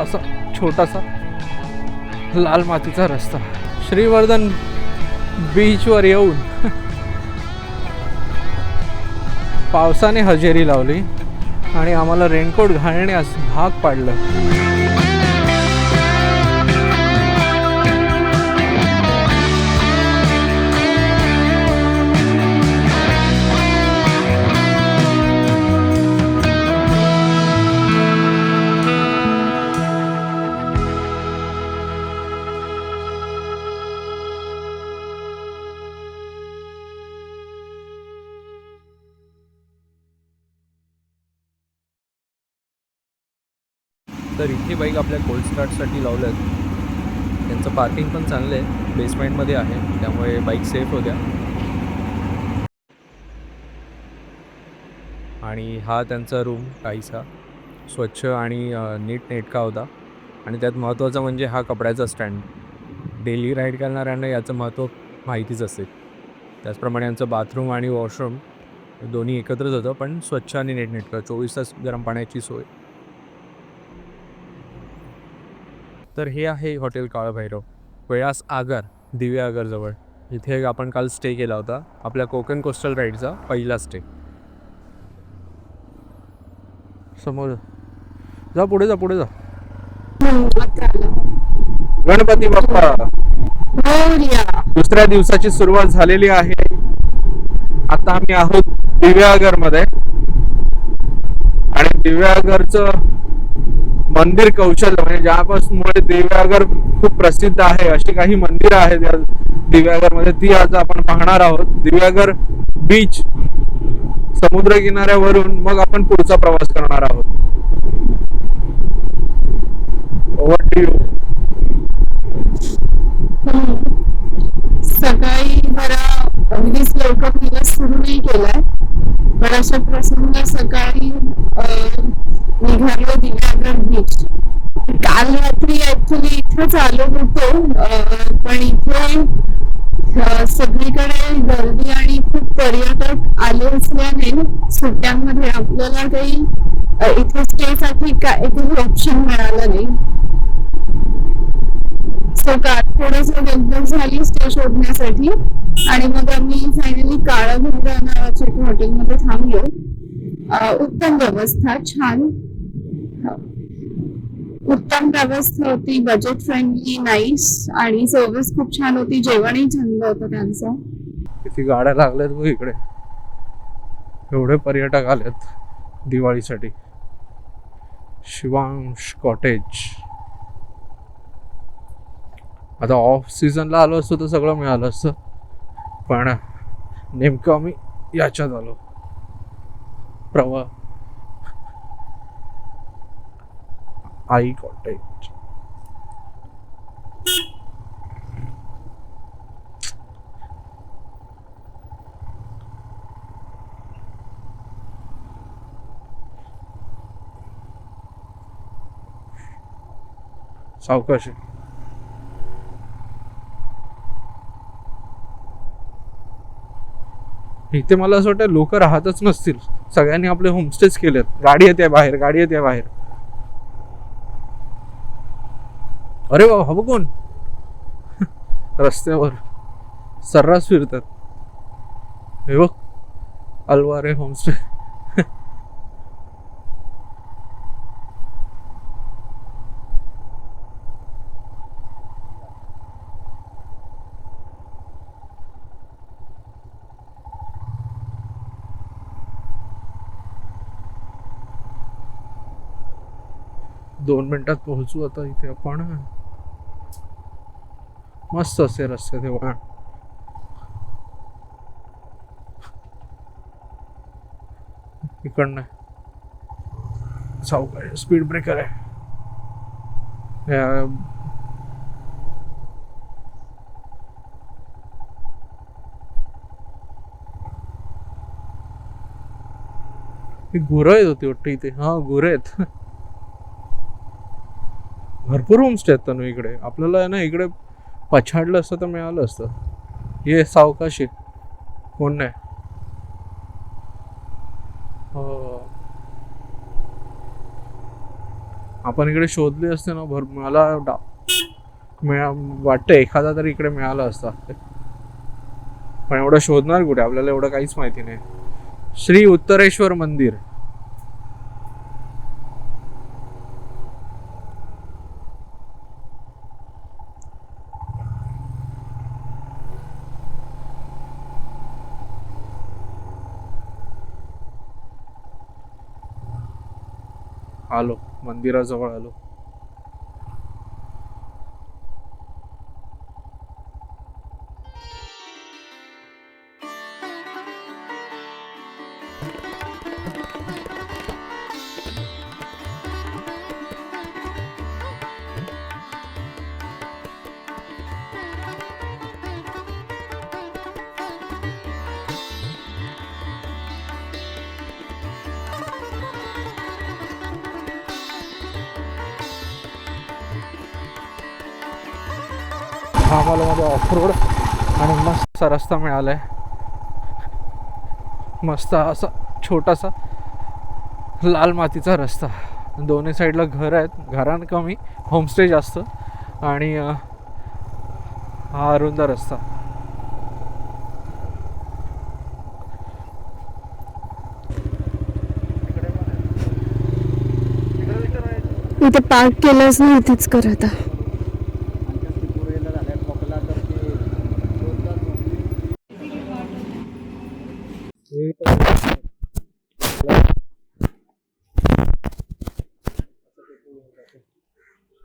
असा छोटासा लाल मातीचा रस्ता श्रीवर्धन बीचवर येऊन पावसाने हजेरी लावली आणि आम्हाला रेनकोट घालण्यास भाग पाडलं. तर इथे बाईक आपल्या कोल्ड स्टार्टसाठी लावल्या आहेत. त्यांचं पार्किंग पण चांगलं आहे, बेसमेंटमध्ये आहे, त्यामुळे बाईक सेफ होत्या. आणि हा त्यांचा रूम काहीसा स्वच्छ आणि नीटनेटका होता. आणि त्यात महत्त्वाचं म्हणजे हा कपड्याचा स्टँड. डेली राईड करणाऱ्यांना याचं महत्त्व माहितीच असेल. त्याचप्रमाणे यांचं बाथरूम आणि वॉशरूम दोन्ही एकत्रच होतं, पण स्वच्छ आणि नीटनेटका, 24 तास गरम पाण्याची सोय. तर हे आहे हॉटेल काळभैरव, कैलास आगार, दिव्या आगारजवळ. इथे आपण काल स्टे केला होता, आपल्या कोकण कोस्टल राईडचा पहिला स्टे. समोर जा, पुढे जा, पुढे जा. गणपती बाप्पा, दुसऱ्या दिवसाची सुरुवात झालेली आहे. आता आम्ही आहोत दिव्यागर मध्ये आणि दिव्यागरचं मंदिर कौशल्य म्हणजे ज्यापासून दिव्यागर खूप प्रसिद्ध आहे अशी काही मंदिरं आहेत या दिव्यागर मध्ये, ती आज आपण पाहणार आहोत. दिव्यागर बीच समुद्र किनाऱ्यावरून मग आपण पुढचा प्रवास करणार आहोत. Over to you. सकाळी जरा अगदीच लवकर दिवस सुरू नाही केलाय, पण अशा प्रसंग सकाळी निघालो दिव्यागर बीच. काल रात्री ऍक्च्युली इथेच आलो होतो, पण इथे सगळीकडे गर्दी आणि खूप पर्यटक आले असल्याने सुट्ट्यांमध्ये आपल्याला काही इथे स्टे साठी काही ऑप्शन मिळालं नाही. सो काल थोडस दगदग झाली स्टे शोधण्यासाठी आणि मग आम्ही फायनली काळभैरव नावाच्या एका हॉटेलमध्ये थांबलो. उत्तम व्यवस्था, छान उत्तम व्यवस्था होती, बजेट फ्रेंडली, नाईस आणि सर्व्हिस खूप छान होती, जेवणही चांगलं होतं त्यांचं. किती गाड्या लागल्यात बघ इकडे, एवढे पर्यटक आलेत दिवाळीसाठी. शिवांश कॉटेज. आता ऑफ सीझनला आलो असतो तर सगळं मिळालं असतं, पण नेमकं आम्ही याच्यात आलो, प्रवाह आई कॉटेज. सावकाश. इथे मला असं वाटतं लोक राहतच नसतील, सगळ्यांनी आपले होमस्टेच केलेत. गाडी येते बाहेर, गाडी येते बाहेर. अरे वा, हवं कोण रस्त्यावर सर्रास फिरतात. हे बघ, अलवारे होमस्टे. दोन मिनिटात पोहोचू आता इथे आपण. मस्त असे रस्ते ते वळण. इकडनं सावकाश, स्पीड ब्रेकर आहे. गुरं येत होती वाटतं इथे. हा, गुरं आहेत. भरपूर होमस्टे आहेत तनु इकडे. आपल्याला आहे ना इकडे पछाडलं असतं तर मिळालं असतं. ये सावकाशी, कोण नाही. आपण इकडे शोधली असते ना मला वाटतं एखादा तरी इकडे मिळाला असता, पण एवढं शोधणार कुठे, आपल्याला एवढं काहीच माहिती नाही. श्री उत्तरेश्वर मंदिर. आलो, मंदिराजवळ आलो. हा मला मध्ये ऑफ रोड आणि मस्त रस्ता मिळालाय. मस्त असा छोटासा लाल मातीचा रस्ता. दोन्ही साईडला घर आहेत, घरां कमी, होमस्टे जास्त, आणि हा अरुंद रस्ता. इथे पार्क केलंच नाही, इथेच कर आता.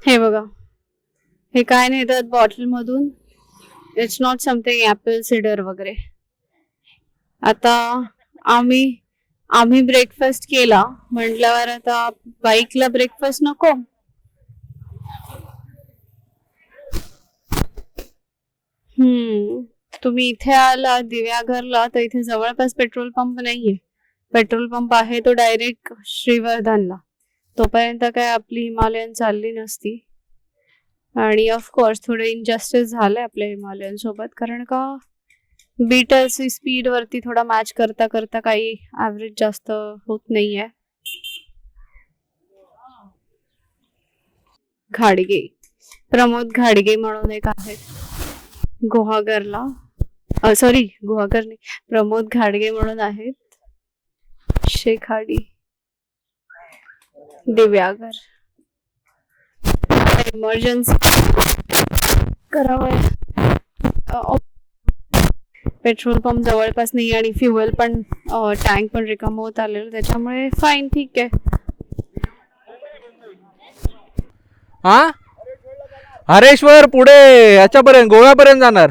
हे बघा, हे काय नेतात बॉटल मधून. It's not something apple cider वगैरे. आता आम्ही ब्रेकफास्ट केला म्हटल्यावर आता बाईकला ब्रेकफास्ट नको. तुम्ही इथे आला दिव्याघरला तर इथे जवळपास पेट्रोल पंप नाहीये. पेट्रोल पंप आहे तो डायरेक्ट श्रीवर्धनला. तोपर्यंत काय आपली हिमालयन चालली नसती. आणि ऑफकोर्स थोडं इनजस्टिस झालंय आपल्या हिमालयन सोबत, कारण का बीटलची स्पीड वरती थोडा मॅच करता करता काही ऍव्हरेज जास्त होत नाहीये. घाडगे, प्रमोद घाडगे म्हणून एक आहेत गुहागरला. सॉरी, गुहागर नाही, प्रमोद घाडगे म्हणून आहेत शेखाडी दिव्यागर. इमर्जन्सी करावं. पेट्रोल पंप जवळपास नाही आणि फ्युएल पण टँक पण रिकाम होत आलेलं, त्याच्यामुळे फाईन, ठीक आहे. हा, हरेश्वर पुढे याच्यापर्यंत गोव्यापर्यंत जाणार.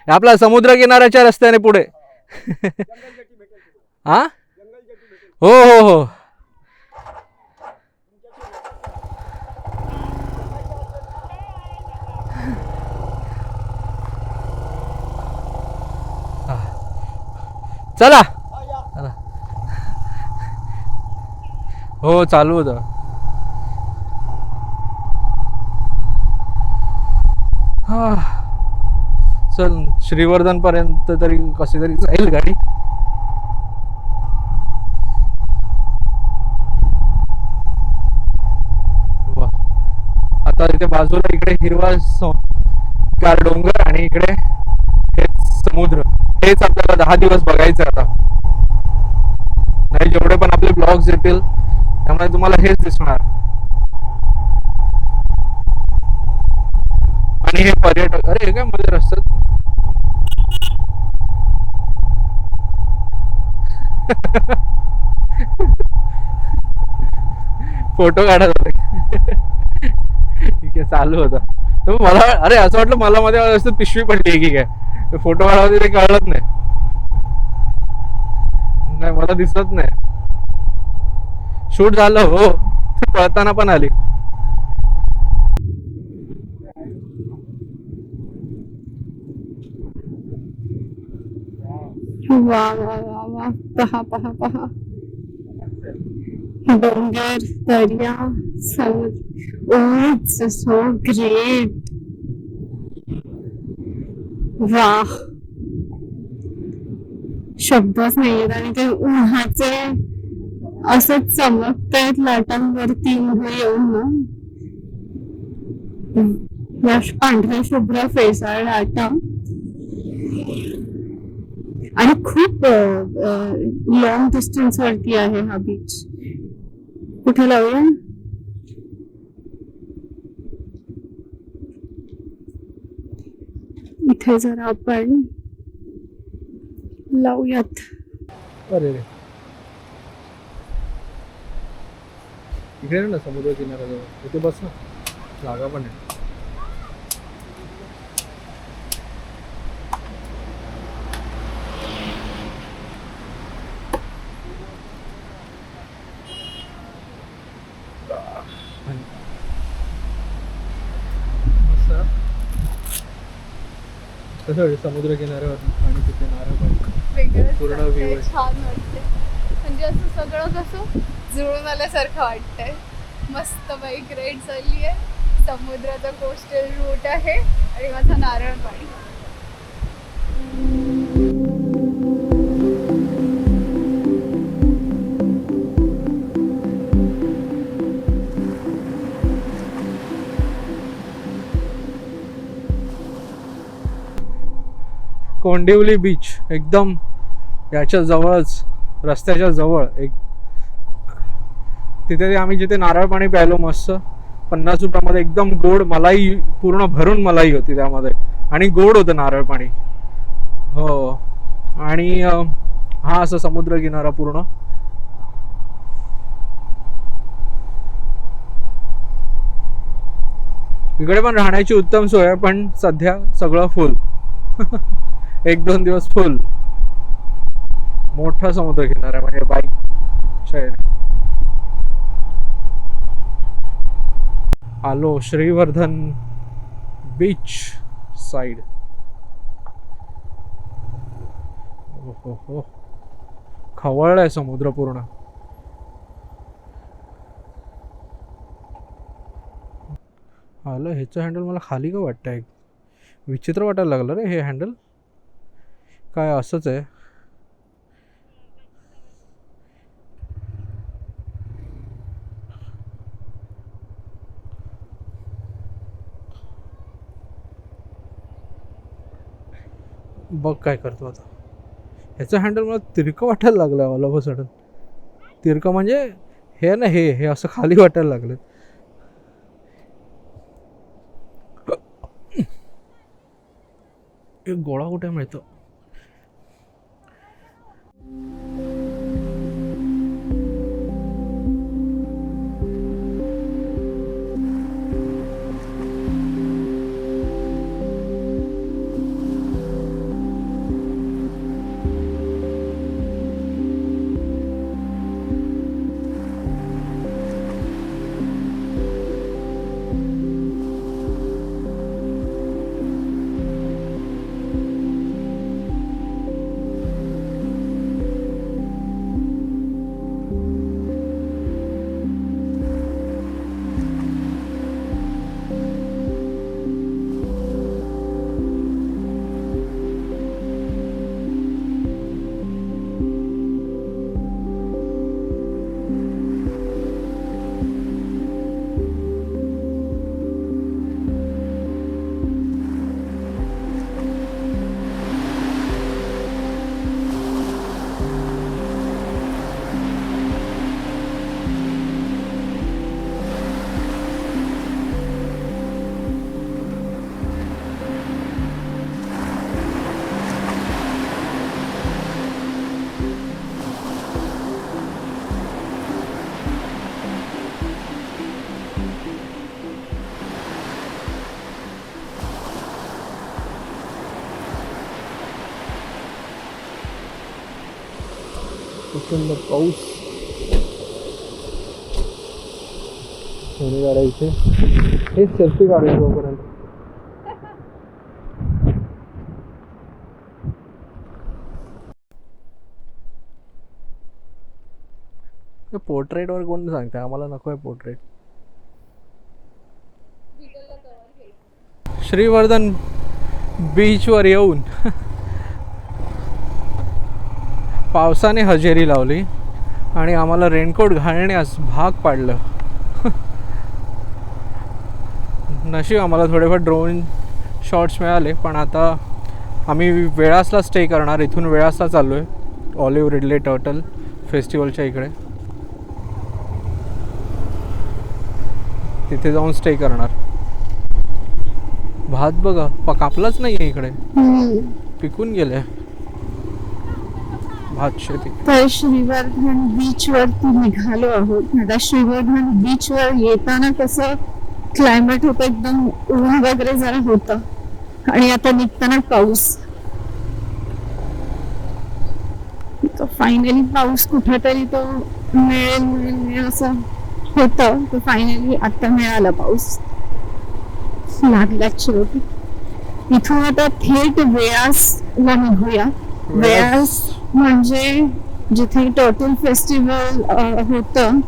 आपला समुद्र किनाऱ्याच्या रस्त्याने पुढे. हा, हो हो हो. चला. हो, चालू होतं. हा, चल श्रीवर्धन पर्यंत तरी कशी तरी जाईल गाडी. आता इथे बाजूला इकडे हिरवा गार डोंगर आणि इकडे हेच समुद्र. हेच आपल्याला 10 दिवस बघायचं आता. नाही, जेवढे पण आपले ब्लॉग्स येतील त्यामुळे तुम्हाला हेच दिसणार. आणि हे पर्यटक, अरे काय मध्ये रस्त्यात फोटो काढत होते. ठीक आहे, चालू होता. मला अरे असं वाटलं मला मध्ये असं पिशवी पडली की काय, फोटो काढा होते ते कळलंच नाही. मला दिसत नाही. शूट झालं हो, पळताना पण आली. वा वा वा वा, पहा पहा पहा, डोंगर, दर्या, समुद्र. It's so great. वाह, शब्दच नाहीयेत आणि ते उन्हाचे असंच चमकतायत लाटांवरती उभं येऊन ना. या पांढऱ्या शुभ्र फेसाळ लाटा आणि खूप लॉंग डिस्टन्स वरती आहे हा बीच. कुठे लावूया? इथे जरा आपण लावूयात. अरे रे, इकडे ना समुद्र किनाऱ्याजवळ इथे बस ना, जागा पण आहे. कसं समुद्र किनाऱ्यावर आणि तिथे नारळ पण पूर्ण view आहे. छान वाटते. म्हणजे असं सगळं कसं जुळून आल्यासारखं वाटतंय. मस्त बाईक राईड चालली आहे, समुद्राचा कोस्टल रूट आहे आणि माझा नारळ पाणी. कोंडिवली बीच एकदम याच्या जवळच, रस्त्याच्या जवळ. एक तिथे ते आम्ही जिथे नारळ पाणी प्यायलो मस्त 50 रुपयामध्ये, एकदम गोड मलाई, पूर्ण भरून मलाई होती त्यामध्ये आणि गोड होतं नारळ पाणी. हो, आणि हा असा समुद्र किनारा पूर्ण. इकडे पण राहण्याची उत्तम सोय आहे, पण सध्या सगळं फुल. 1-2 दिवस फुल. मोठा समुद्र किनारा म्हणजे बाईक. आलो श्रीवर्धन बीच साइड. हो, खवळलाय समुद्र पूर्ण. आलं ह्याचं हँडल मला खाली का वाटतंय, विचित्र वाटायला लागलं रे हे हँडल. काय असंच आहे? बघ काय करतो आता. ह्याचं हँडल मला तिरकं वाटायला लागलं ऑल ऑफ अ सडन. तिरकं म्हणजे हे ना, हे असं खाली वाटायला लागलं. एक गोळा कुठे मिळतो? प्रचंड पाऊस. गाड्या इथे हेच सेल्फी काढून तोपर्यंत. पोर्ट्रेट वर कोण सांगते, आम्हाला नको आहे पोर्ट्रेट. श्रीवर्धन बीच वर येऊन पावसाने हजेरी लावली आणि आम्हाला रेनकोट घालण्यास भाग पाडलं. नशीब आम्हाला थोडेफार ड्रोन शॉट्स मिळाले. पण आता आम्ही वेळासला स्टे करणार. इथून वेळासला चाललो आहे ऑलिव्ह रिडले टर्टल फेस्टिवलच्या इकडे. तिथे जाऊन स्टे करणार. भात बघा कापलाच नाही आहे इकडे, पिकून गेले भात शेती. तर श्रीवर्धन बीचवरती निघालो आहोत. आता श्रीवर्धन बीचवर येताना कसं क्लायमेट होतं, एकदम ऊन वगैरे जरा होतं आणि आता निघताना पाऊस. तो फायनली पाऊस कुठेतरी तो मिळेल असं होतं. तो फायनली आता मिळाला पाऊस, लागलाच शेवटी. इथून आता थेट वेळासला निघूया. वेळास म्हणजे जिथे टर्टल फेस्टिवल होतं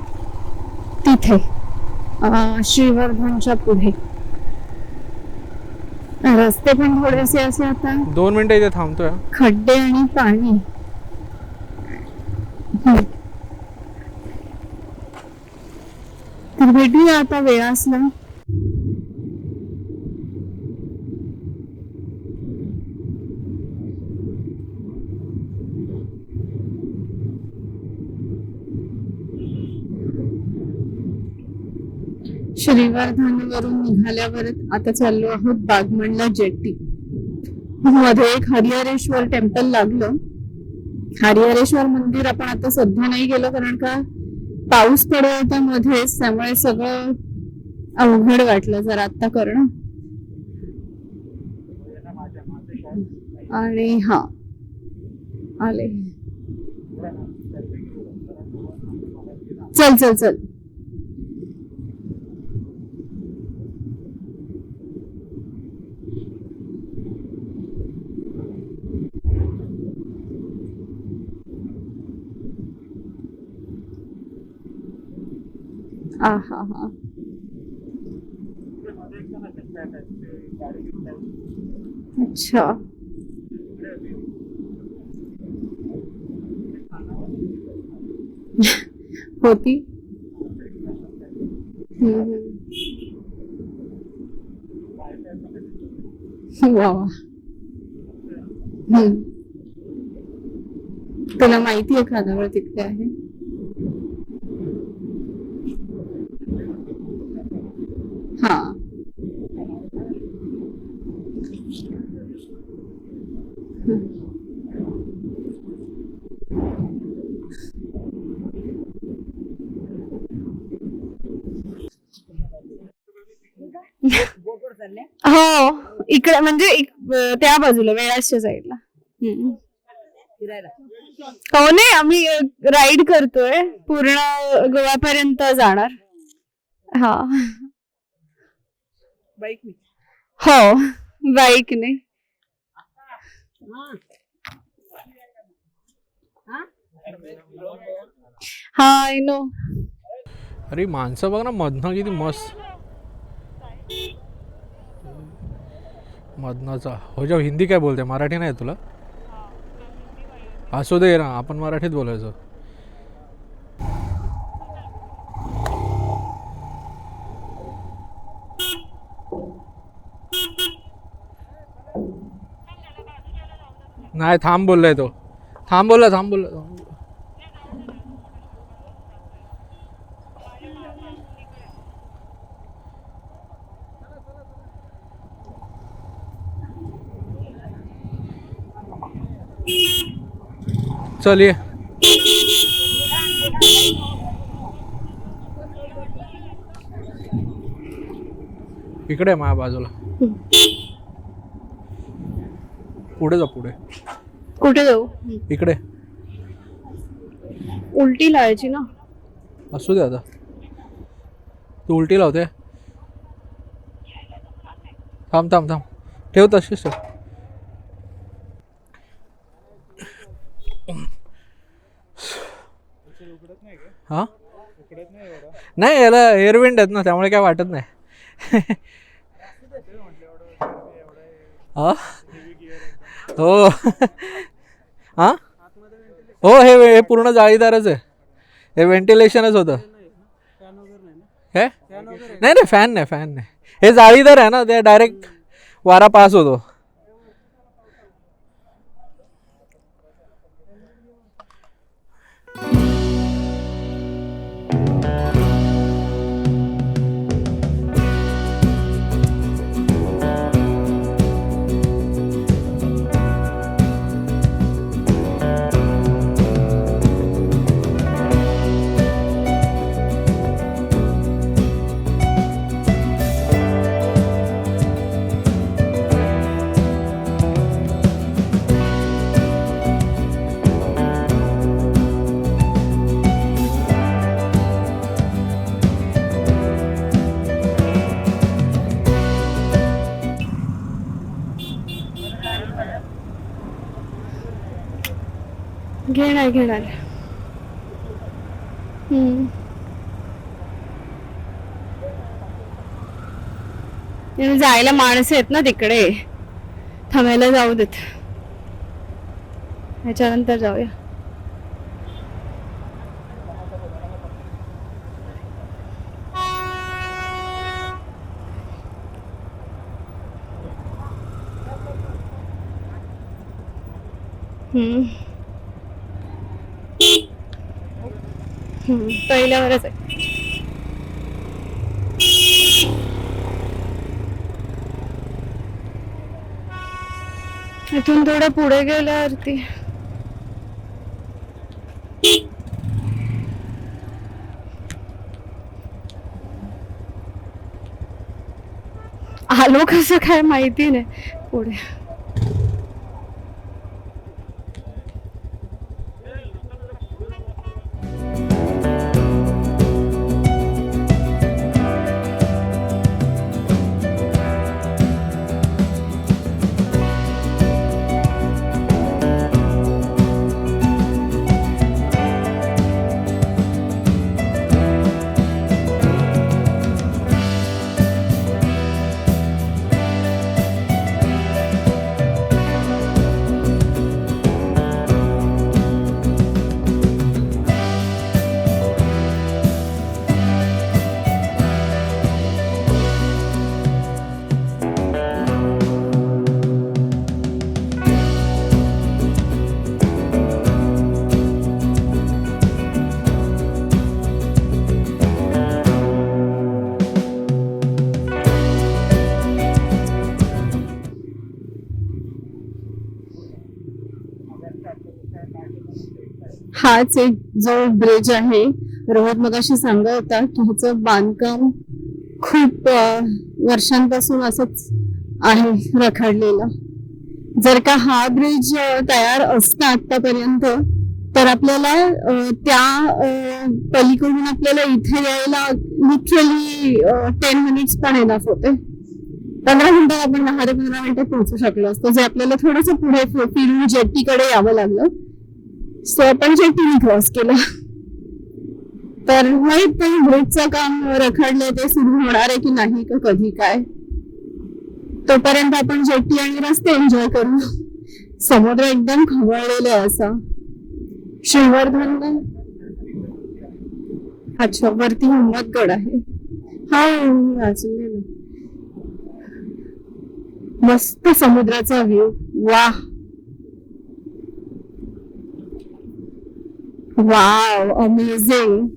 तिथे, श्रीवर्धनच्या पुढे. रस्ते पण थोडेसे असे आता 2 मिनिटं इथे थांबतोय. खड्डे आणि पाणी. तर भेटूया आता वेळासला. श्रीवर्धनवरून निघाल्यावर आता चाललो आहोत बागमंडला जेट्टी. मध्ये एक हरिहरेश्वर टेम्पल लागलं. हरिहरेश्वर मंदिर आपण आता सध्या नाही गेलो, कारण का पाऊस पडत होता मध्येच, त्यामुळे सगळं अवघड वाटलं जर आता करणं. आणि हा आले. चल चल चल. हा. अच्छा. होती. वा वा. तुला माहिती आहे खानावळ तिकडे आहे? हा. हो, इकडे म्हणजे त्या बाजूला वेळासच्या साईडला. हो नाही, आम्ही राईड करतोय, पूर्ण गोव्यापर्यंत जाणार. हा. बाईकने? हो, बाईकने. हा, आय नो. अरे माणसं बघ ना मधनं किती मस्त. मधनाचा हो जाऊ. हिंदी काय बोलते, मराठी नाही तुला? असू दे ना, आपण मराठीत बोलायचं. नाही थांब बोललाय तो. थांब बोलला. चल ये. इकडे माझ्या बाजूला. पुढे जा, पुढे. कुठे जाऊ? इकडे. उलटी लावायची ना. असू दे आता. तू उलटी लावते. थांब ठेव तशीच ठेव. हा नाही, याला एअरविंड आहेत ना, त्यामुळे काय वाटत नाही. हो. हा हो हे पूर्ण जाळीदारच आहे. हे व्हेंटिलेशनच होतं. हे नाही नाही फॅन नाही. हे जाळीदार आहे ना, ते डायरेक्ट वारा पास होतो. घेणार. जायला माणसं आहेत ना तिकडे, थांबायला जाऊ देत, ह्याच्यानंतर जाऊया. पहिल्यावरच आहे. इथून थोडं पुढे गेल्यावरती आलो कसं काय माहिती नाही पुढे. हाच एक जो ब्रिज आहे, रोहन मगाशी सांगत होता की ह्याचं बांधकाम खूप वर्षांपासून असंच आहे रखडलेलं. जर का हा ब्रिज तयार असता आतापर्यंत तर आपल्याला त्या पलीकडून आपल्याला इथे यायला लिटरली 10 मिनिट्स पण एनफ होते. 15 मिनिटात आपण 10 ते 15 मिनिटात पोहोचू शकलो असतो, जे आपल्याला थोडंसं पुढे फिरून जेट्टीकडे यावं लागलं. सो आपण जेट्टीने क्रॉस केलं. तर माहित नाही ब्रिजचं काम रखडलंय ते सुरू होणार आहे की नाही, का कधी काय. तोपर्यंत आपण जेट्टी आणि रस्ते एन्जॉय करू. समुद्र एकदम खवळलेला आहे असा. श्रीवर्धन, अच्छा वरती हिम्मतगड आहे. हा वाचलेलं. मस्त समुद्राचा व्ह्यू. वाह वाव, अमेझिंग.